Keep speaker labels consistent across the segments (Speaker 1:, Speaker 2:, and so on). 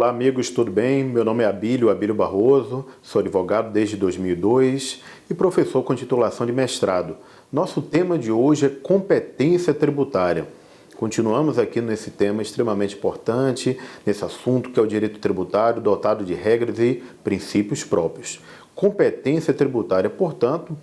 Speaker 1: Olá amigos, tudo bem? Meu nome é Abílio Barroso, sou advogado desde 2002 e professor com titulação de mestrado. Nosso tema de hoje é competência tributária. Continuamos aqui nesse tema extremamente importante, nesse assunto que é o direito tributário dotado de regras e princípios próprios. Competência tributária, portanto,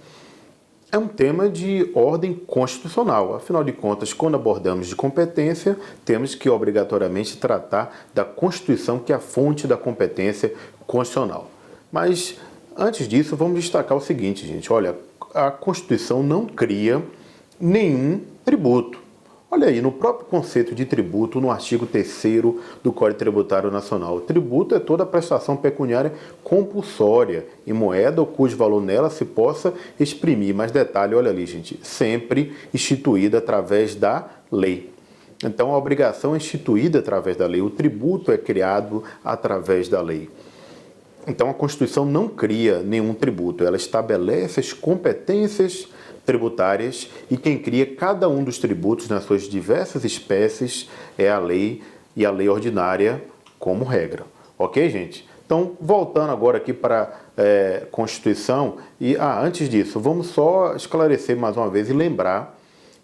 Speaker 1: é um tema de ordem constitucional. Afinal de contas, quando abordamos de competência, temos que obrigatoriamente tratar da Constituição, que é a fonte da competência constitucional. Mas, antes disso, vamos destacar o seguinte, gente. Olha, a Constituição não cria nenhum tributo. Olha aí, no próprio conceito de tributo, no artigo 3º do Código Tributário Nacional, o tributo é toda prestação pecuniária compulsória em moeda ou cujo valor nela se possa exprimir. Mais detalhe, olha ali, gente, sempre instituída através da lei. Então, a obrigação é instituída através da lei, o tributo é criado através da lei. Então, a Constituição não cria nenhum tributo, ela estabelece as competências tributárias e quem cria cada um dos tributos nas suas diversas espécies é a lei e a lei ordinária como regra. Ok, gente? Então, voltando agora aqui para a Constituição e antes disso, vamos só esclarecer mais uma vez e lembrar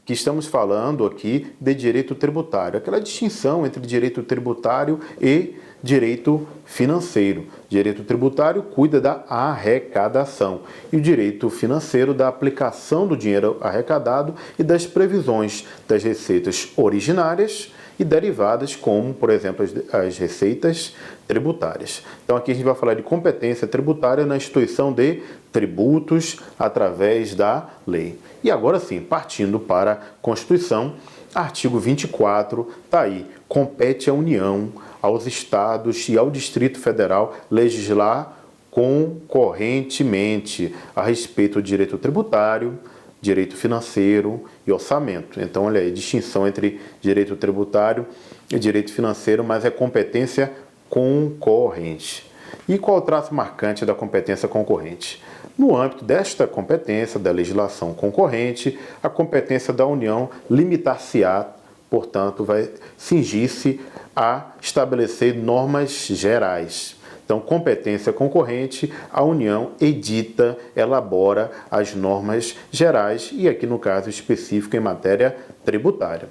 Speaker 1: que estamos falando aqui de direito tributário, aquela distinção entre direito tributário e direito financeiro. Direito tributário cuida da arrecadação e o direito financeiro da aplicação do dinheiro arrecadado e das previsões das receitas originárias e derivadas, como, por exemplo, as receitas tributárias. Então, aqui a gente vai falar de competência tributária na instituição de tributos através da lei. E agora sim, partindo para a Constituição, artigo 24, está aí, compete à União, aos Estados e ao Distrito Federal legislar concorrentemente a respeito do direito tributário, direito financeiro e orçamento. Então, olha aí, distinção entre direito tributário e direito financeiro, mas é competência concorrente. E qual o traço marcante da competência concorrente? No âmbito desta competência, da legislação concorrente, a competência da União limitar-se-á, portanto, vai cingir-se a estabelecer normas gerais. Então, competência concorrente, a União edita, elabora as normas gerais e aqui no caso específico em matéria tributária.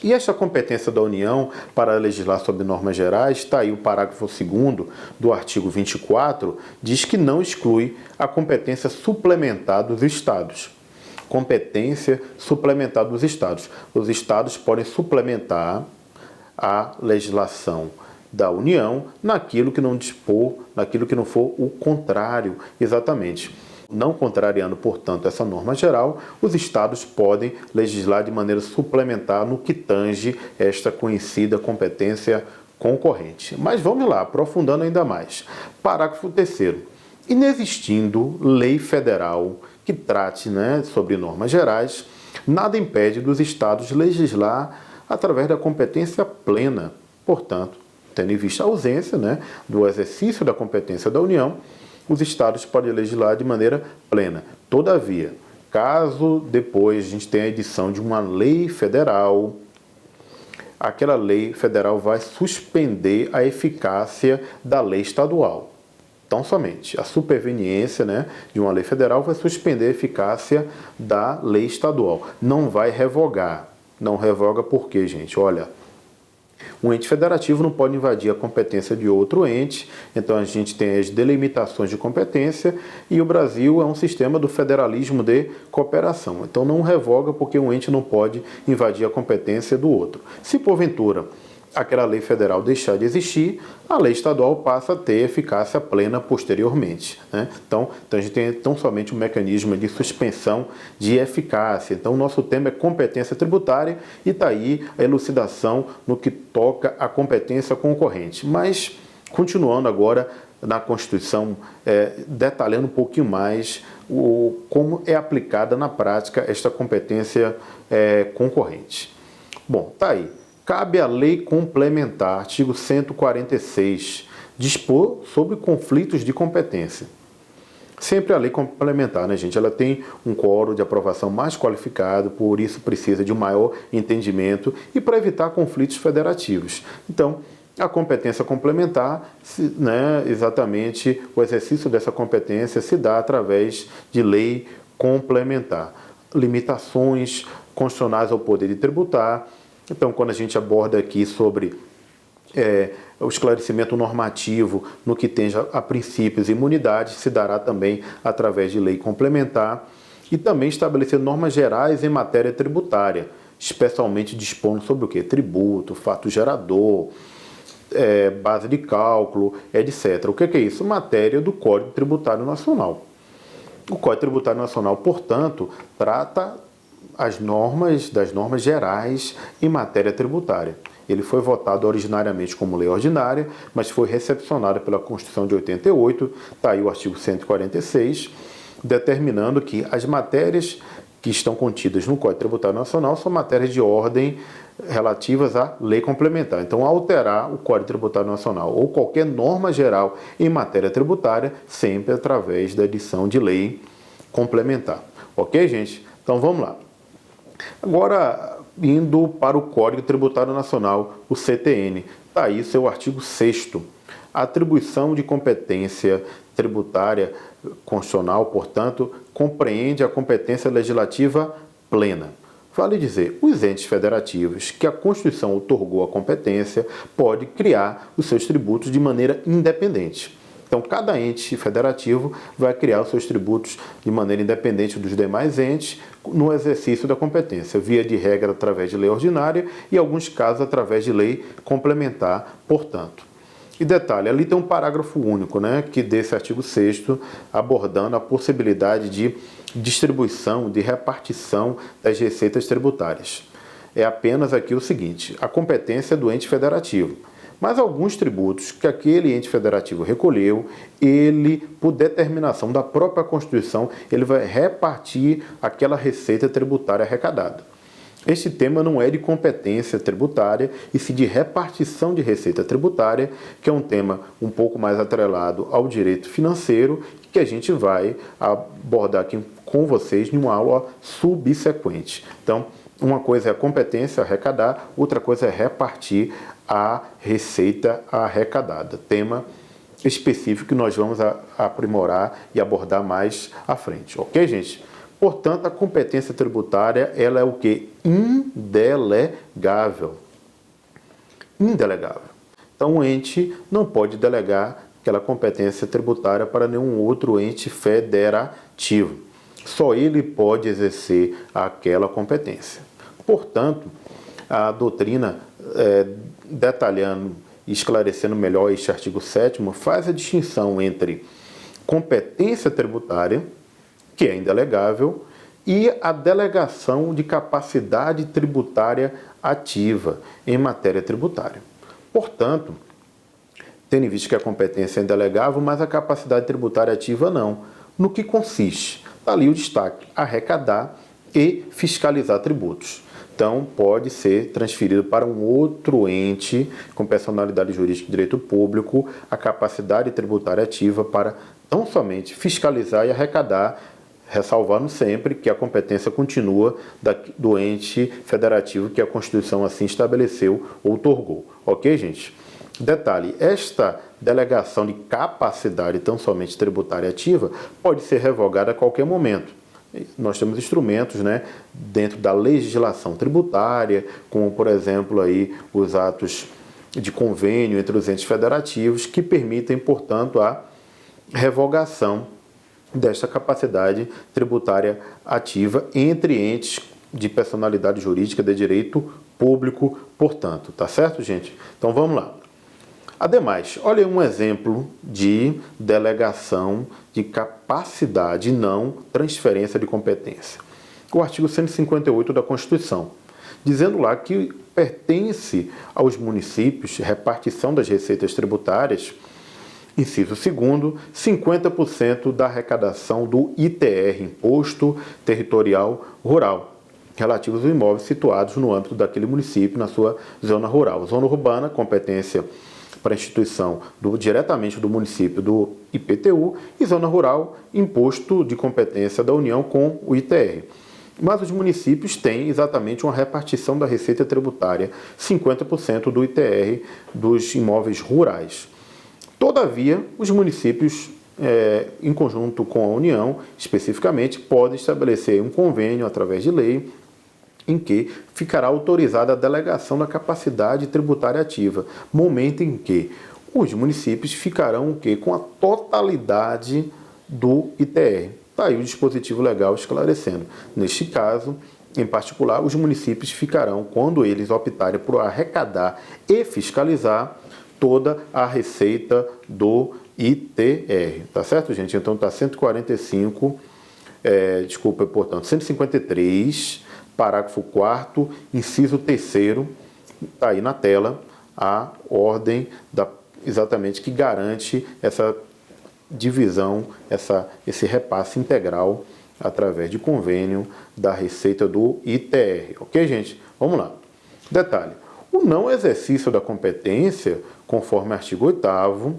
Speaker 1: E esta competência da União para legislar sobre normas gerais, está aí o parágrafo 2º do artigo 24, diz que não exclui a competência suplementar dos Estados. Competência suplementar dos Estados. Os Estados podem suplementar a legislação da União naquilo que não dispor, naquilo que não for o contrário, exatamente. Não contrariando, portanto, essa norma geral, os Estados podem legislar de maneira suplementar no que tange esta conhecida competência concorrente. Mas vamos lá, aprofundando ainda mais. Parágrafo 3º. Inexistindo lei federal que trate sobre normas gerais, nada impede dos Estados legislar através da competência plena. Portanto, tendo em vista a ausência do exercício da competência da União, os Estados podem legislar de maneira plena. Todavia, caso depois a gente tenha a edição de uma lei federal, aquela lei federal vai suspender a eficácia da lei estadual. Então, somente a superveniência de uma lei federal vai suspender a eficácia da lei estadual. Não vai revogar. Não revoga por quê, gente? Olha, um ente federativo não pode invadir a competência de outro ente, então a gente tem as delimitações de competência e o Brasil é um sistema do federalismo de cooperação. Então não revoga porque um ente não pode invadir a competência do outro. Se porventura aquela lei federal deixar de existir, a lei estadual passa a ter eficácia plena posteriormente. Então a gente tem tão somente um mecanismo de suspensão de eficácia. Então, o nosso tema é competência tributária e está aí a elucidação no que toca à competência concorrente. Mas, continuando agora na Constituição, detalhando um pouquinho mais como é aplicada na prática esta competência concorrente. Bom, está aí. Cabe à lei complementar, artigo 146, dispor sobre conflitos de competência. Sempre a lei complementar, gente? Ela tem um quórum de aprovação mais qualificado, por isso precisa de um maior entendimento e para evitar conflitos federativos. Então, A competência complementar, né, exatamente o exercício dessa competência se dá através de lei complementar. Limitações constitucionais ao poder de tributar. Então, quando a gente aborda aqui sobre o esclarecimento normativo no que tange a princípios e imunidades, se dará também através de lei complementar e também estabelecer normas gerais em matéria tributária, especialmente dispondo sobre o que? Tributo, fato gerador, base de cálculo, etc. O que é isso? Matéria do Código Tributário Nacional. O Código Tributário Nacional, portanto, trata das normas gerais em matéria tributária. Ele foi votado originariamente como lei ordinária, mas foi recepcionado pela Constituição de 88, está aí o artigo 146, determinando que as matérias que estão contidas no Código Tributário Nacional são matérias de ordem relativas à lei complementar. Então, alterar o Código Tributário Nacional ou qualquer norma geral em matéria tributária, sempre através da edição de lei complementar. Ok, gente? Então, vamos lá. Agora, indo para o Código Tributário Nacional, o CTN. Está aí seu artigo 6º. A atribuição de competência tributária constitucional, portanto, compreende a competência legislativa plena. Vale dizer, os entes federativos que a Constituição outorgou a competência pode criar os seus tributos de maneira independente. Então, cada ente federativo vai criar os seus tributos de maneira independente dos demais entes no exercício da competência, via de regra através de lei ordinária e, em alguns casos, através de lei complementar, portanto. E detalhe, ali tem um parágrafo único, né, que desse artigo 6º, abordando a possibilidade de distribuição, de repartição das receitas tributárias. É apenas aqui o seguinte, a competência é do ente federativo. Mas alguns tributos que aquele ente federativo recolheu, ele, por determinação da própria Constituição, ele vai repartir aquela receita tributária arrecadada. Este tema não é de competência tributária, e sim de repartição de receita tributária, que é um tema um pouco mais atrelado ao direito financeiro, que a gente vai abordar aqui com vocês em uma aula subsequente. Então, uma coisa é a competência arrecadar, outra coisa é repartir a receita arrecadada. Tema específico que nós vamos aprimorar e abordar mais à frente. Ok, gente? Portanto, a competência tributária, ela é o quê? Indelegável. Indelegável. Então, o ente não pode delegar aquela competência tributária para nenhum outro ente federativo. Só ele pode exercer aquela competência. Portanto, a doutrina, detalhando e esclarecendo melhor este artigo 7º, faz a distinção entre competência tributária, que é indelegável, e a delegação de capacidade tributária ativa em matéria tributária. Portanto, tendo em vista que a competência é indelegável, mas a capacidade tributária ativa não. No que consiste? Está ali o destaque: arrecadar e fiscalizar tributos. Então, pode ser transferido para um outro ente com personalidade jurídica de direito público a capacidade tributária ativa para tão somente fiscalizar e arrecadar, ressalvando sempre que a competência continua do ente federativo que a Constituição assim estabeleceu ou outorgou. Ok, gente? Detalhe, esta delegação de capacidade tão somente tributária ativa pode ser revogada a qualquer momento. Nós temos instrumentos, né, dentro da legislação tributária, como, por exemplo, aí, os atos de convênio entre os entes federativos, que permitem, portanto, a revogação desta capacidade tributária ativa entre entes de personalidade jurídica de direito público, portanto. Tá certo, gente? Então, vamos lá. Ademais, olha um exemplo de delegação de capacidade e não transferência de competência. O artigo 158 da Constituição, dizendo lá que pertence aos municípios repartição das receitas tributárias, inciso 2º, 50% da arrecadação do ITR, Imposto Territorial Rural, relativos aos imóveis situados no âmbito daquele município, na sua zona rural. Zona urbana, competência para a instituição diretamente do município do IPTU, e zona rural, imposto de competência da União com o ITR. mas os municípios têm exatamente uma repartição da receita tributária, 50% do ITR dos imóveis rurais. Todavia, os municípios, em conjunto com a União, especificamente, podem estabelecer um convênio através de lei em que ficará autorizada a delegação da capacidade tributária ativa, momento em que os municípios ficarão com a totalidade do ITR. Está aí o dispositivo legal esclarecendo. Neste caso, em particular, os municípios ficarão, quando eles optarem por arrecadar e fiscalizar toda a receita do ITR. Tá certo, gente? Então está 153, parágrafo 4º, inciso 3º, está aí na tela a ordem exatamente que garante essa divisão, esse repasse integral através de convênio da receita do ITR. Ok, gente? Vamos lá. Detalhe: o não exercício da competência, conforme artigo 8º,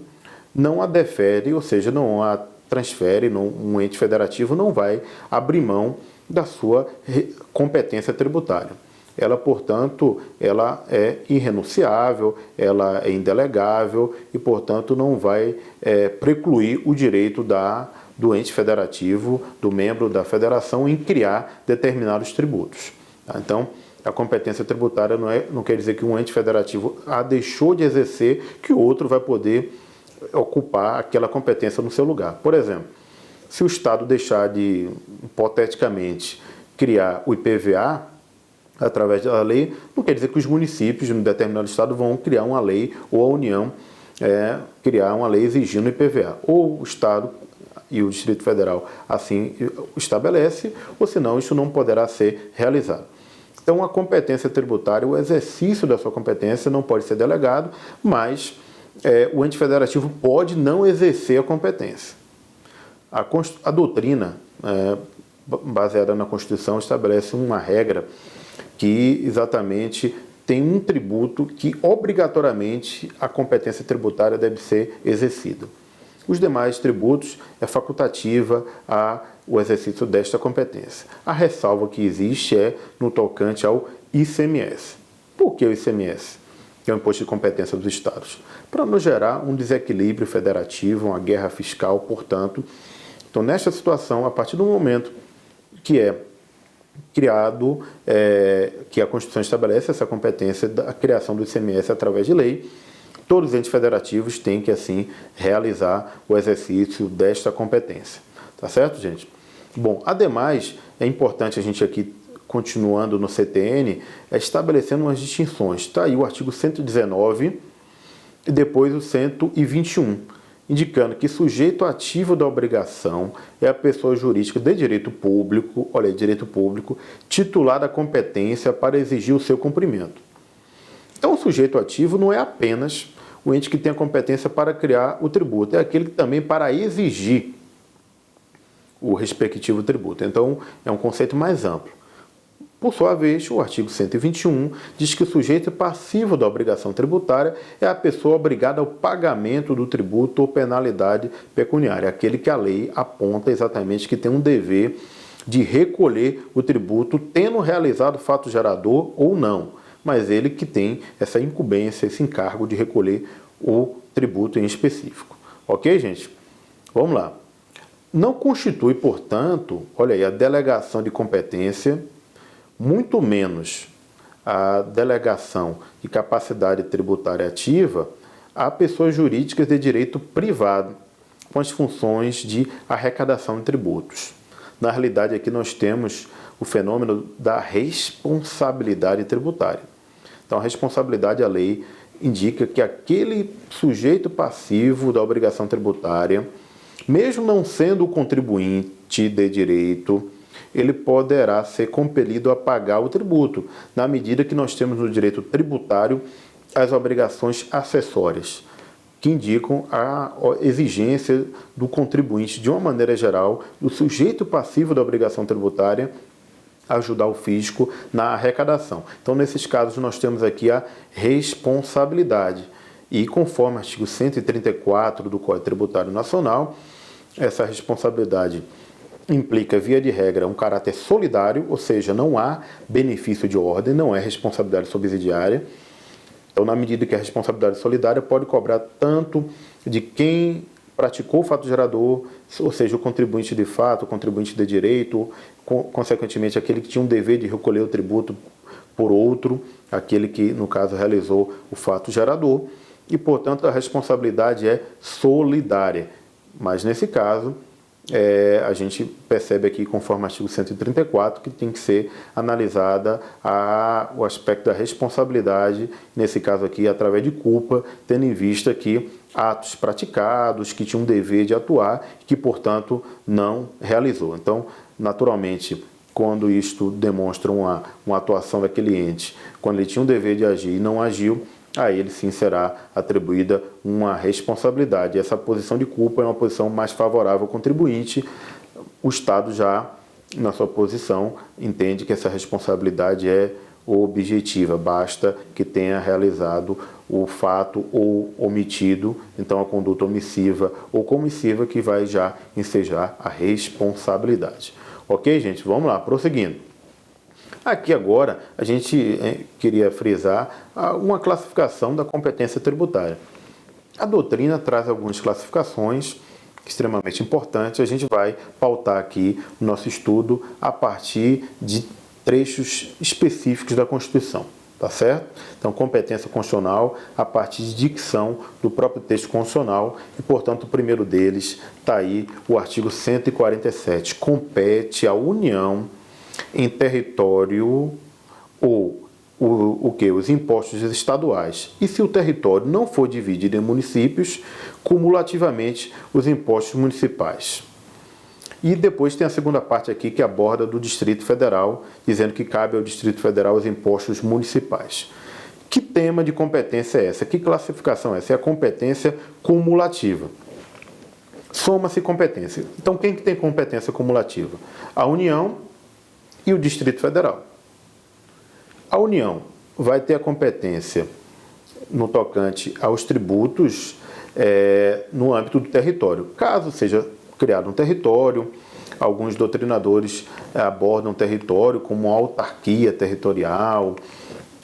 Speaker 1: não a defere, ou seja, não a transfere, um ente federativo não vai abrir mão da sua competência tributária. Ela, portanto, ela é irrenunciável, ela é indelegável e, portanto, não vai precluir o direito do ente federativo, do membro da federação, em criar determinados tributos. Tá? Então, a competência tributária não quer dizer que um ente federativo a deixou de exercer, que o outro vai poder ocupar aquela competência no seu lugar. Por exemplo, se o Estado deixar de, hipoteticamente, criar o IPVA, através da lei, não quer dizer que os municípios de um determinado estado vão criar uma lei, ou a União criar uma lei exigindo o IPVA. Ou o Estado e o Distrito Federal assim estabelece, ou senão isso não poderá ser realizado. Então, a competência tributária, o exercício da sua competência não pode ser delegado, mas o ente federativo pode não exercer a competência. A doutrina, baseada na Constituição, estabelece uma regra que exatamente tem um tributo que obrigatoriamente a competência tributária deve ser exercida. Os demais tributos é facultativa o exercício desta competência. A ressalva que existe é no tocante ao ICMS. Por que o ICMS? Que é o Imposto de Competência dos Estados. Para não gerar um desequilíbrio federativo, uma guerra fiscal, portanto. Então, nesta situação, a partir do momento que é criado, que a Constituição estabelece essa competência da criação do ICMS através de lei, todos os entes federativos têm que, assim, realizar o exercício desta competência. Tá certo, gente? Bom, ademais, é importante a gente aqui, continuando no CTN, estabelecendo umas distinções. Está aí o artigo 119 e depois o 121, indicando que sujeito ativo da obrigação é a pessoa jurídica de direito público, olha aí, direito público, titular da competência para exigir o seu cumprimento. Então, o sujeito ativo não é apenas o ente que tem a competência para criar o tributo, é aquele que também para exigir o respectivo tributo. Então, é um conceito mais amplo. Por sua vez, o artigo 121 diz que o sujeito passivo da obrigação tributária é a pessoa obrigada ao pagamento do tributo ou penalidade pecuniária, aquele que a lei aponta exatamente que tem um dever de recolher o tributo, tendo realizado fato gerador ou não, mas ele que tem essa incumbência, esse encargo de recolher o tributo em específico. Ok, gente? Vamos lá. Não constitui, portanto, olha aí, a delegação de competência, muito menos a delegação de capacidade tributária ativa a pessoas jurídicas de direito privado, com as funções de arrecadação de tributos. Na realidade, aqui nós temos o fenômeno da responsabilidade tributária. Então, a responsabilidade, a lei indica que aquele sujeito passivo da obrigação tributária, mesmo não sendo o contribuinte de direito, ele poderá ser compelido a pagar o tributo, na medida que nós temos no direito tributário as obrigações acessórias, que indicam a exigência do contribuinte, de uma maneira geral, do sujeito passivo da obrigação tributária, ajudar o fisco na arrecadação. Então, nesses casos, nós temos aqui a responsabilidade. E, conforme o artigo 134 do Código Tributário Nacional, essa responsabilidade implica, via de regra, um caráter solidário, ou seja, não há benefício de ordem, não é responsabilidade subsidiária. Então, na medida que a responsabilidade solidária pode cobrar tanto de quem praticou o fato gerador, ou seja, o contribuinte de fato, o contribuinte de direito, consequentemente aquele que tinha um dever de recolher o tributo por outro, aquele que, no caso, realizou o fato gerador, e, portanto, a responsabilidade é solidária. Mas, nesse caso, a gente percebe aqui, conforme o artigo 134, que tem que ser analisada o aspecto da responsabilidade, nesse caso aqui, através de culpa, tendo em vista que atos praticados, que tinha um dever de atuar, que, portanto, não realizou. Então, naturalmente, quando isto demonstra uma atuação daquele ente, quando ele tinha um dever de agir e não agiu, a ele sim será atribuída uma responsabilidade. Essa posição de culpa é uma posição mais favorável ao contribuinte. O Estado já, na sua posição, entende que essa responsabilidade é objetiva, basta que tenha realizado o fato ou omitido, então a conduta omissiva ou comissiva que vai já ensejar a responsabilidade. Ok, gente? Vamos lá, prosseguindo. Aqui agora a gente queria frisar uma classificação da competência tributária. A doutrina traz algumas classificações extremamente importantes. A gente vai pautar aqui o nosso estudo a partir de trechos específicos da Constituição, tá certo? Então, competência constitucional a partir de dicção do próprio texto constitucional e, portanto, o primeiro deles está aí, o artigo 147. Compete à União em território ou os impostos estaduais. E se o território não for dividido em municípios, cumulativamente os impostos municipais. E depois tem a segunda parte aqui que aborda do Distrito Federal, dizendo que cabe ao Distrito Federal os impostos municipais. Que tema de competência é essa? Que classificação é essa? É a competência cumulativa. Soma-se competência. Então, quem que tem competência cumulativa? A União e o Distrito Federal. A União vai ter a competência no tocante aos tributos no âmbito do território. Caso seja criado um território, alguns doutrinadores abordam o território como uma autarquia territorial.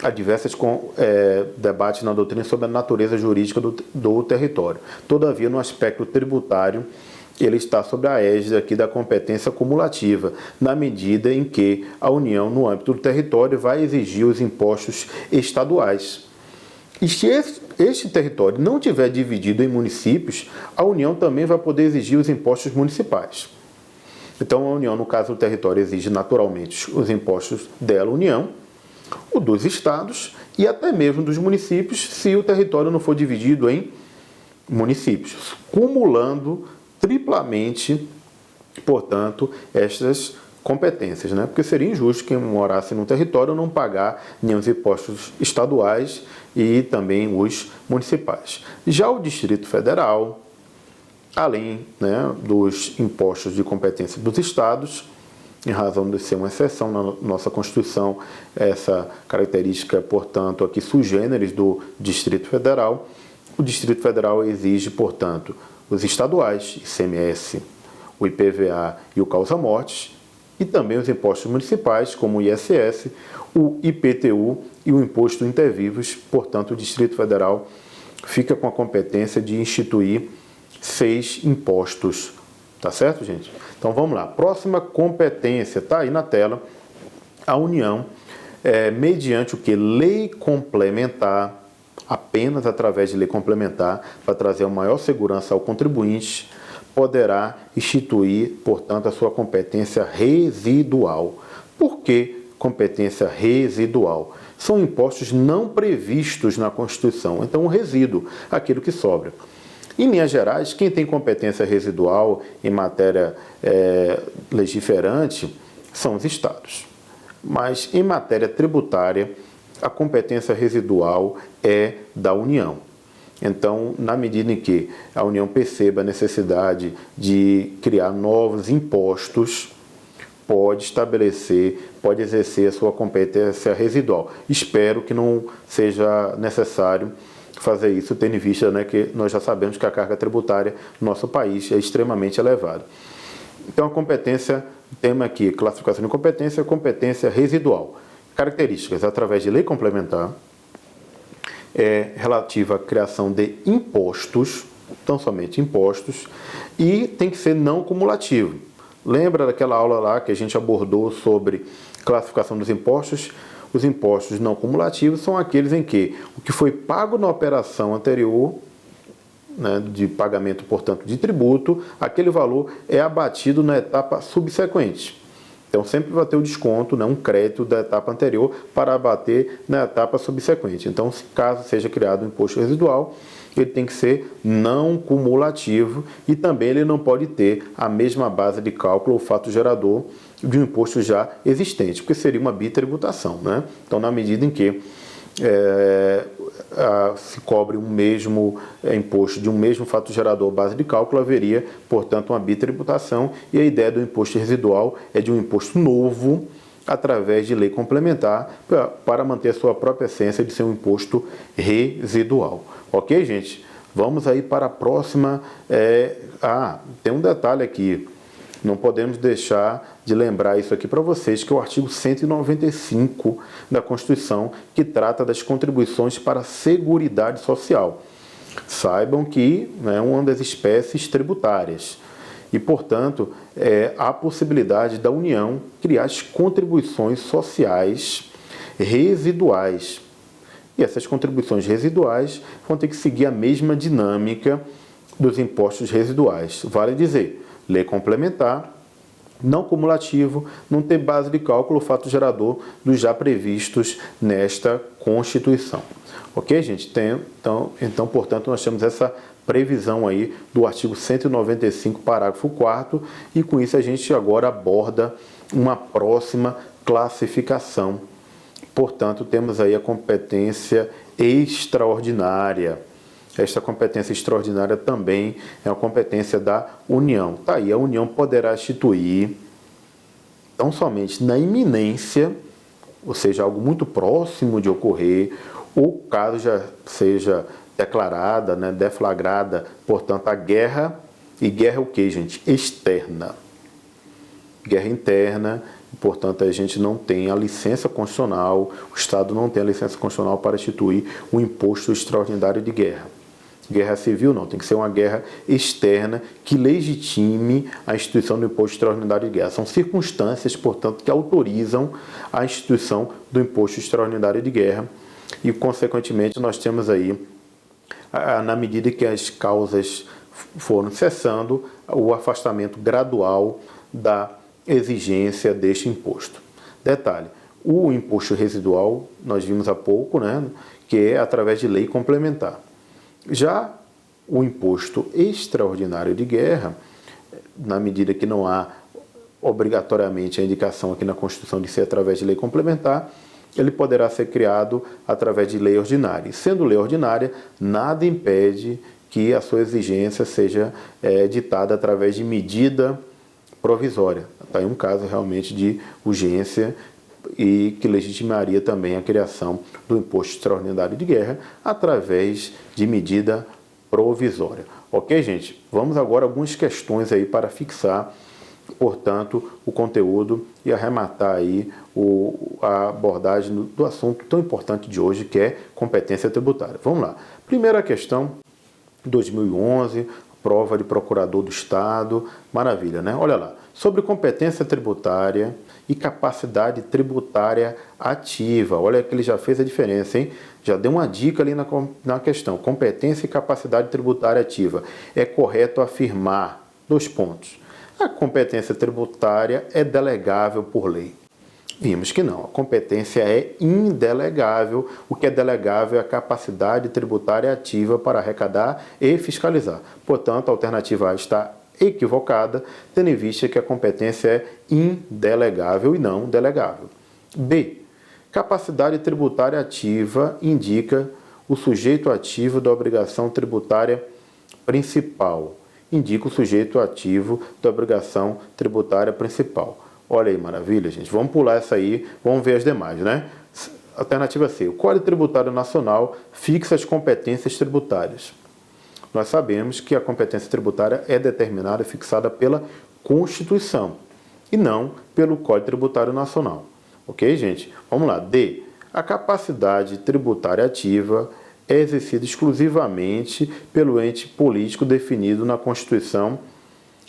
Speaker 1: Há diversos debates na doutrina sobre a natureza jurídica do território. Todavia, no aspecto tributário, ele está sob a égide aqui da competência cumulativa, na medida em que a União, no âmbito do território, vai exigir os impostos estaduais. E se este território não tiver dividido em municípios, a União também vai poder exigir os impostos municipais. Então, a União, no caso do território, exige naturalmente os impostos dela, União, o dos estados e até mesmo dos municípios, se o território não for dividido em municípios, cumulando triplamente, portanto, estas competências, né? Porque seria injusto quem morasse num território não pagar nem os impostos estaduais e também os municipais. Já o Distrito Federal, além, né, dos impostos de competência dos estados, em razão de ser uma exceção na nossa Constituição, essa característica, portanto, aqui sui generis do Distrito Federal, o Distrito Federal exige, portanto, os estaduais, ICMS, o IPVA e o causa-mortes, e também os impostos municipais, como o ISS, o IPTU e o Imposto Intervivos. Portanto, o Distrito Federal fica com a competência de instituir 6 impostos. Tá certo, gente? Então, vamos lá. Próxima competência, está aí na tela. A União, mediante o que? Lei complementar, apenas através de lei complementar, para trazer uma maior segurança ao contribuinte, poderá instituir, portanto, a sua competência residual. Por que competência residual? São impostos não previstos na Constituição. Então, o resíduo, aquilo que sobra. Em linhas gerais, quem tem competência residual em matéria legiferante são os estados. Mas, em matéria tributária, a competência residual é da União. Então, na medida em que a União perceba a necessidade de criar novos impostos, pode estabelecer, pode exercer a sua competência residual. Espero que não seja necessário fazer isso, tendo em vista, né, que nós já sabemos que a carga tributária no nosso país é extremamente elevada. Então, a competência, o tema aqui, classificação de competência, competência residual. Características, através de lei complementar, relativa à criação de impostos, tão somente impostos, e tem que ser não cumulativo. Lembra daquela aula lá que a gente abordou sobre classificação dos impostos? Os impostos não cumulativos são aqueles em que o que foi pago na operação anterior, né, de pagamento, portanto, de tributo, aquele valor é abatido na etapa subsequente. Então, sempre vai ter o desconto, né, um crédito da etapa anterior para abater na etapa subsequente. Então, caso seja criado um imposto residual, ele tem que ser não cumulativo e também ele não pode ter a mesma base de cálculo ou fato gerador de um imposto já existente, porque seria uma bitributação, né? Então, na medida em que se cobre um mesmo imposto de um mesmo fato gerador base de cálculo, haveria, portanto, uma bitributação, e a ideia do imposto residual é de um imposto novo através de lei complementar para manter a sua própria essência de ser um imposto residual. Ok, gente? Vamos aí para a próxima. Tem um detalhe aqui. Não podemos deixar de lembrar isso aqui para vocês, que é o artigo 195 da Constituição, que trata das contribuições para a Seguridade Social. Saibam que é uma das espécies tributárias e, portanto, há possibilidade da União criar as contribuições sociais residuais. E essas contribuições residuais vão ter que seguir a mesma dinâmica dos impostos residuais. Vale dizer, lei complementar, não cumulativo, não tem base de cálculo ou fato gerador dos já previstos nesta Constituição. Ok, gente? Então, portanto, nós temos essa previsão aí do artigo 195, parágrafo 4º, e com isso a gente agora aborda uma próxima classificação. Portanto, temos aí a competência extraordinária. Esta competência extraordinária também é uma competência da União. Tá aí, a União poderá instituir, tão somente na iminência, ou seja, algo muito próximo de ocorrer, ou caso já seja declarada, né, deflagrada, portanto, a guerra. E guerra é o que, gente? Externa. Guerra interna, portanto, a gente não tem a licença constitucional, o Estado não tem a licença constitucional para instituir um imposto extraordinário de guerra. Guerra civil não, tem que ser uma guerra externa que legitime a instituição do imposto extraordinário de guerra. São circunstâncias, portanto, que autorizam a instituição do imposto extraordinário de guerra e, consequentemente, nós temos aí, na medida que as causas foram cessando, o afastamento gradual da exigência deste imposto. Detalhe, o imposto residual, nós vimos há pouco, né, que é através de lei complementar. Já o imposto extraordinário de guerra, na medida que não há obrigatoriamente a indicação aqui na Constituição de ser através de lei complementar, ele poderá ser criado através de lei ordinária. E sendo lei ordinária, nada impede que a sua exigência seja ditada através de medida provisória. Está aí um caso realmente de urgência e que legitimaria também a criação do imposto extraordinário de guerra através de medida provisória. Ok, gente? Vamos agora a algumas questões aí para fixar, portanto, o conteúdo e arrematar aí a abordagem do assunto tão importante de hoje, que é competência tributária. Vamos lá. Primeira questão, 2011, prova de procurador do Estado, maravilha, né? Olha lá, sobre competência tributária e capacidade tributária ativa. Olha que ele já fez a diferença, hein? Já deu uma dica ali na questão. Competência e capacidade tributária ativa. É correto afirmar, 2 pontos. A competência tributária é delegável por lei. Vimos que não. A competência é indelegável. O que é delegável é a capacidade tributária ativa para arrecadar e fiscalizar. Portanto, a alternativa A está equivocada, tendo em vista que a competência é indelegável e não delegável. B. Capacidade tributária ativa indica o sujeito ativo da obrigação tributária principal. Indica o sujeito ativo da obrigação tributária principal. Olha aí, maravilha, gente. Vamos pular essa aí, vamos ver as demais, né? Alternativa C. O Código Tributário Nacional fixa as competências tributárias. Nós sabemos que a competência tributária é determinada e fixada pela Constituição e não pelo Código Tributário Nacional. Ok, gente? Vamos lá. D. A capacidade tributária ativa é exercida exclusivamente pelo ente político definido na Constituição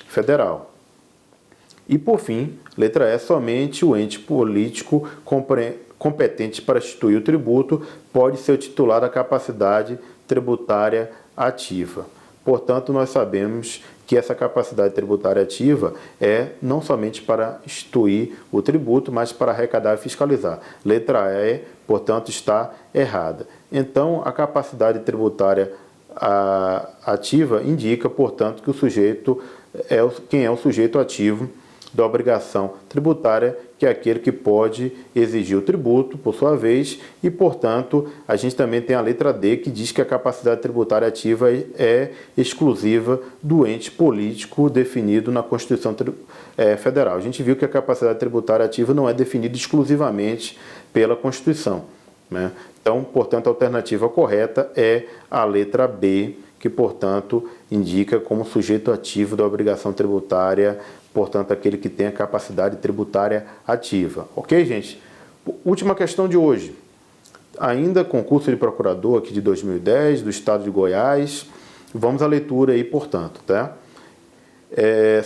Speaker 1: Federal. E, por fim, letra E, somente o ente político competente para instituir o tributo pode ser o titular da capacidade tributária ativa. Portanto, nós sabemos que essa capacidade tributária ativa é não somente para instituir o tributo, mas para arrecadar e fiscalizar. Letra E, portanto, está errada. Então, a capacidade tributária ativa indica, portanto, que o sujeito quem é o sujeito ativo da obrigação tributária, que é aquele que pode exigir o tributo, por sua vez, e, portanto, a gente também tem a letra D, que diz que a capacidade tributária ativa é exclusiva do ente político definido na Constituição Federal. A gente viu que a capacidade tributária ativa não é definida exclusivamente pela Constituição, né? Então, portanto, a alternativa correta é a letra B, que, portanto, indica como sujeito ativo da obrigação tributária, portanto, aquele que tem a capacidade tributária ativa. Ok, gente? Última questão de hoje. Ainda concurso de procurador aqui de 2010, do estado de Goiás. Vamos à leitura aí, portanto, tá?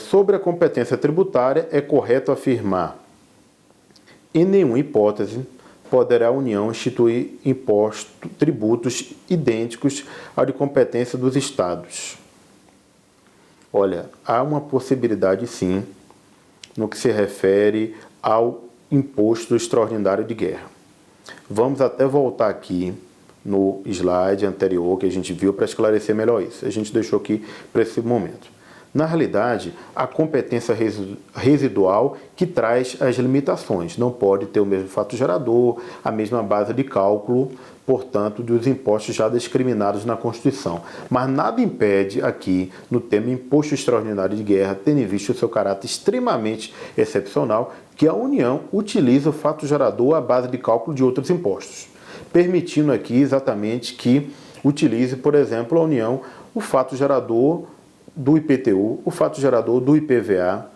Speaker 1: Sobre a competência tributária, é correto afirmar: em nenhuma hipótese poderá a União instituir tributos idênticos ao de competência dos estados. Olha, há uma possibilidade sim, no que se refere ao imposto extraordinário de guerra. Vamos até voltar aqui no slide anterior que a gente viu para esclarecer melhor isso. A gente deixou aqui para esse momento. Na realidade, a competência residual que traz as limitações. Não pode ter o mesmo fato gerador, a mesma base de cálculo, portanto, dos impostos já discriminados na Constituição. Mas nada impede aqui, no tema imposto extraordinário de guerra, tendo em vista o seu caráter extremamente excepcional, que a União utilize o fato gerador à base de cálculo de outros impostos, permitindo aqui exatamente que utilize, por exemplo, a União o fato gerador do IPTU, o fato gerador do IPVA,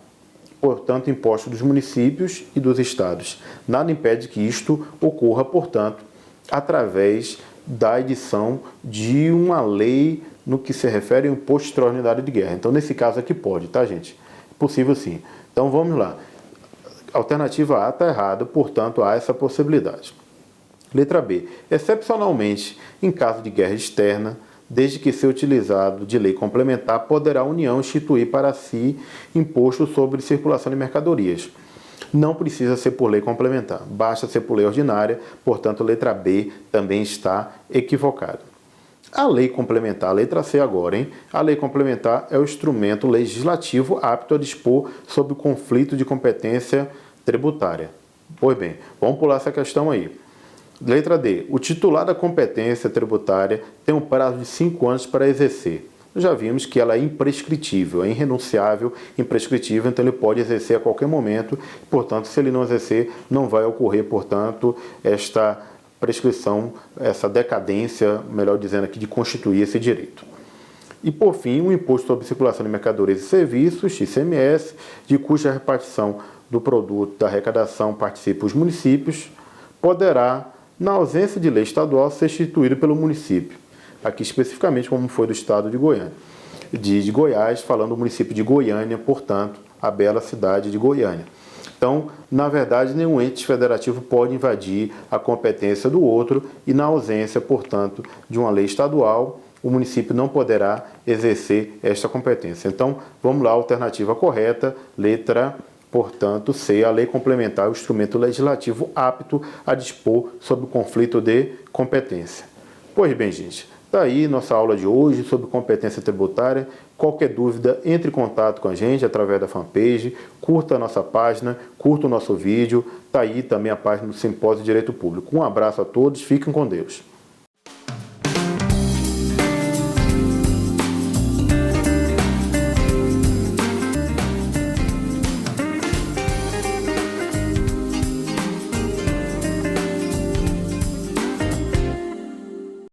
Speaker 1: portanto, imposto dos municípios e dos estados. Nada impede que isto ocorra, portanto, através da edição de uma lei no que se refere ao imposto extraordinário de guerra. Então, nesse caso aqui pode, tá, gente? Possível sim. Então, vamos lá. Alternativa A está errada, portanto, há essa possibilidade. Letra B. Excepcionalmente, em caso de guerra externa, desde que seja utilizado de lei complementar, poderá a União instituir para si imposto sobre circulação de mercadorias. Não precisa ser por lei complementar, basta ser por lei ordinária, portanto, a letra B também está equivocada. A lei complementar, a letra C agora, hein? A lei complementar é o instrumento legislativo apto a dispor sobre o conflito de competência tributária. Pois bem, vamos pular essa questão aí. Letra D. O titular da competência tributária tem um prazo de 5 anos para exercer. Já vimos que ela é imprescritível, é irrenunciável, imprescritível, então ele pode exercer a qualquer momento. Portanto, se ele não exercer, não vai ocorrer, portanto, esta prescrição, essa decadência, melhor dizendo aqui, de constituir esse direito. E, por fim, o Imposto sobre Circulação de Mercadorias e Serviços, ICMS, de cuja repartição do produto da arrecadação participam os municípios, poderá, na ausência de lei estadual, ser instituído pelo município. Aqui especificamente como foi do estado de Goiânia, de Goiás, falando do município de Goiânia, portanto, a bela cidade de Goiânia. Então, na verdade, nenhum ente federativo pode invadir a competência do outro e, na ausência, portanto, de uma lei estadual, o município não poderá exercer esta competência. Então, vamos lá, a alternativa correta, letra, portanto, C, a lei complementar, o instrumento legislativo apto a dispor sobre o conflito de competência. Pois bem, gente, está aí nossa aula de hoje sobre competência tributária. Qualquer dúvida, entre em contato com a gente através da fanpage, curta a nossa página, curta o nosso vídeo. Está aí também a página do Simpósio de Direito Público. Um abraço a todos, fiquem com Deus.